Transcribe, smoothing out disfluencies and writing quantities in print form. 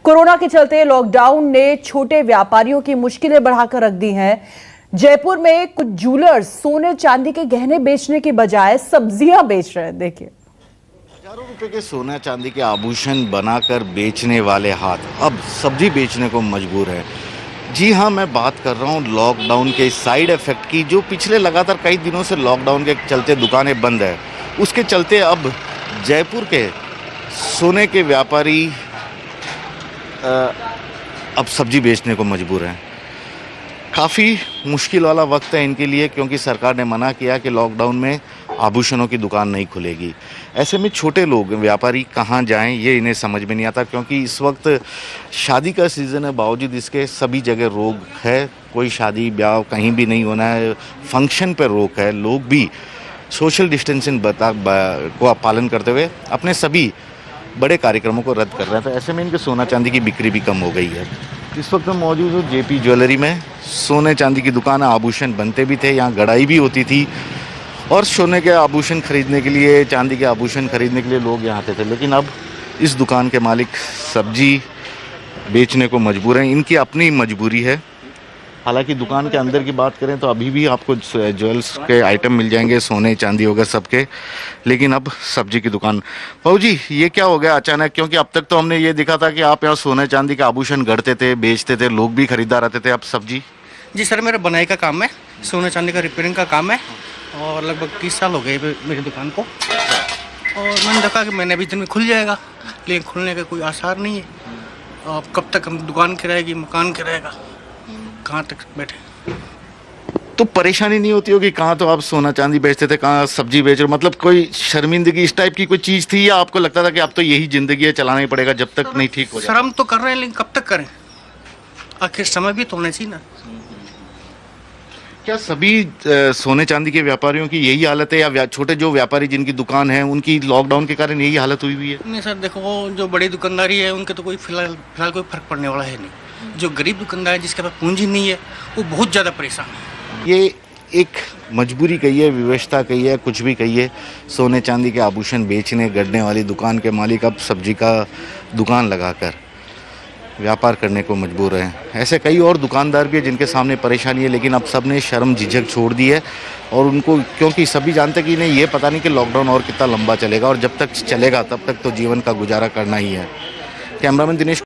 Corona के चलते lockdown ने छोटे व्यापारियों की मुश्किलें बढ़ाकर रख दी हैं। जयपुर में कुछ जूलर्स सोने चांदी के गहने बेचने के बजाय सब्जियां बेच रहे हैं। देखिए, हजारों रुपए के सोना चांदी के आभूषण बनाकर बेचने वाले हाथ अब सब्जी बेचने को मजबूर है। जी हाँ, मैं बात कर रहा हूँ लॉकडाउन के साइड इफेक्ट की, जो पिछले लगातार कई दिनों से लॉकडाउन के चलते दुकानें बंद है। उसके चलते अब जयपुर के सोने के व्यापारी अब सब्जी बेचने को मजबूर हैं। काफ़ी मुश्किल वाला वक्त है इनके लिए, क्योंकि सरकार ने मना किया कि लॉकडाउन में आभूषणों की दुकान नहीं खुलेगी। ऐसे में छोटे लोग व्यापारी कहाँ जाएं ये इन्हें समझ में नहीं आता, क्योंकि इस वक्त शादी का सीज़न है, बावजूद इसके सभी जगह रोक है। कोई शादी ब्याह कहीं भी नहीं होना है, फंक्शन पर रोक है। लोग भी सोशल डिस्टेंसिंग को पालन करते हुए अपने सभी बड़े कार्यक्रमों को रद्द कर रहे हैं। तो ऐसे में इनके सोना चांदी की बिक्री भी कम हो गई है। इस वक्त मैं मौजूद हूँ जेपी ज्वेलरी में। सोने चांदी की दुकान है, आभूषण बनते भी थे, यहाँ गड़ाई भी होती थी और सोने के आभूषण खरीदने के लिए, चांदी के आभूषण खरीदने के लिए लोग यहाँ आते थे। लेकिन अब इस दुकान के मालिक सब्जी बेचने को मजबूर हैं। इनकी अपनी मजबूरी है। हालांकि दुकान के अंदर की बात करें तो अभी भी आपको ज्वेल्स के आइटम मिल जाएंगे, सोने चांदी होगा सबके। लेकिन अब सब्जी की दुकान। बाबू जी, ये क्या हो गया अचानक? क्योंकि अब तक तो हमने ये देखा था कि आप यहाँ सोने चांदी के आभूषण गढ़ते थे, बेचते थे, लोग भी खरीदार आते थे। अब सब्जी? जी सर, मेरा बनाई का काम है, सोने चांदी का रिपेयरिंग का काम है और लगभग 30 साल हो गए मेरी दुकान को। और मैंने देखा कि मैंने भी दिन में खुल जाएगा, लेकिन खुलने का कोई आसार नहीं है। अब कब तक हम दुकान किराएगी, मकान किराएगा, कहाँ तक बैठे? तो परेशानी नहीं होती होगी? कहाँ तो आप सोना चांदी बेचते थे, कहाँ सब्जी बेच रहे हो? मतलब कोई शर्मिंदगी इस टाइप की कोई चीज़ थी, या आपको लगता था कि अब तो यही जिंदगी है, चलाना ही पड़ेगा जब तक नहीं ठीक हो जाए? शर्म तो कर रहे हैं, लेकिन कब तक करें? आखिर समय भी तो होना चाहिए ना। क्या सभी सोने चांदी के व्यापारियों की यही हालत है, या छोटे जो व्यापारी जिनकी दुकान है उनकी लॉकडाउन के कारण यही हालत हुई है? नहीं सर, देखो, जो बड़ी दुकानदारी है उनके तो कोई फिलहाल कोई फर्क पड़ने वाला है नहीं। जो गरीब दुकानदार है, जिसके पास पूंजी नहीं है, वो बहुत ज़्यादा परेशान है। ये एक मजबूरी कहिए, विवशता कहिए, कुछ भी कहिए, सोने चांदी के आभूषण बेचने गढ़ने वाली दुकान के मालिक अब सब्जी का दुकान लगाकर व्यापार करने को मजबूर हैं। ऐसे कई और दुकानदार भी हैं जिनके सामने परेशानी है, लेकिन अब सब ने शर्म झिझक छोड़ दी है। और उनको, क्योंकि सभी जानते कि इन्हें ये पता नहीं कि लॉकडाउन और कितना लंबा चलेगा, और जब तक चलेगा तब तक तो जीवन का गुजारा करना ही है। कैमरामैन दिनेश